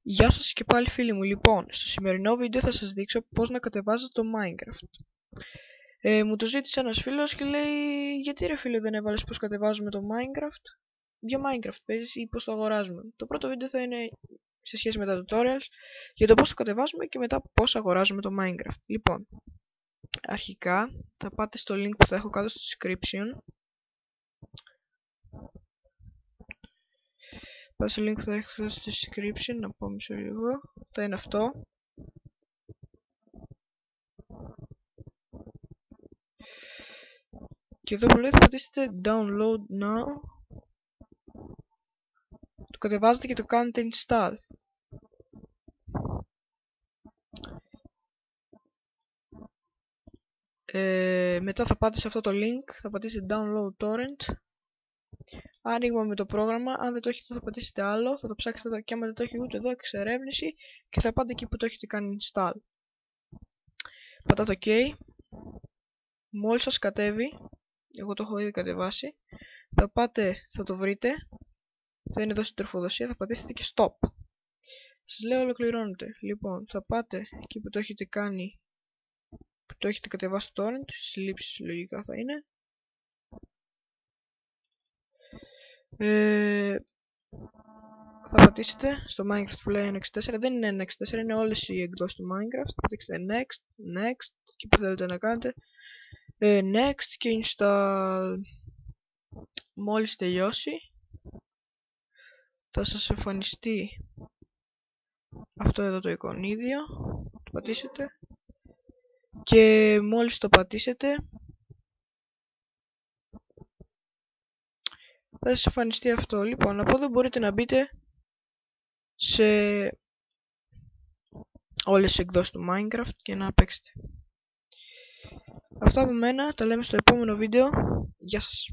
Γεια σας και πάλι φίλοι μου. Λοιπόν, στο σημερινό βίντεο θα σας δείξω πώς να κατεβάζετε το Minecraft. Μου το ζήτησε ένας φίλος και λέει, γιατί ρε φίλε δεν έβαλες πώς κατεβάζουμε το Minecraft? Για Minecraft παίζεις ή πώς το αγοράζουμε? Το πρώτο βίντεο θα είναι σε σχέση με τα tutorials για το πώς το κατεβάζουμε και μετά πώς αγοράζουμε το Minecraft. Λοιπόν, αρχικά θα πάτε στο link που θα έχω κάτω στο description. Πάτε στο link που θα έχω στο description, να πω μισό λίγο. Θα είναι αυτό. Και εδώ που λέει θα πατήσετε download now. Το κατεβάζετε και το κάνετε install. Μετά θα πάτε σε αυτό το link, θα πατήσετε download torrent. Άνοιγμα με το πρόγραμμα, αν δεν το έχετε θα πατήσετε άλλο, θα το ψάξετε εδώ και άμα δεν το έχετε ούτε εδώ εξερεύνηση και θα πάτε εκεί που το έχετε κάνει install. Πατάτε OK. Μόλις σας κατέβει, εγώ το έχω ήδη κατεβάσει, θα το βρείτε, θα είναι εδώ στην τροφοδοσία, θα πατήσετε και stop. Σας λέω ολοκληρώνεται. Λοιπόν, θα πάτε εκεί που το έχετε κάνει, που το έχετε κατεβάσει το torrent, συλλήψεις λογικά θα είναι. Θα πατήσετε στο Minecraft που λέει 1.64, δεν είναι 1.64, είναι όλες οι εκδόσεις του Minecraft. Θα πατήσετε next, εκεί που θέλετε να κάνετε, next και install. Μόλις τελειώσει θα σας εμφανιστεί αυτό εδώ το εικονίδιο, το πατήσετε και μόλις το πατήσετε θα σας εμφανιστεί αυτό. Λοιπόν, από εδώ μπορείτε να μπείτε σε όλες τις εκδόσεις του Minecraft και να παίξετε. Αυτά από μένα, τα λέμε στο επόμενο βίντεο. Γεια σας.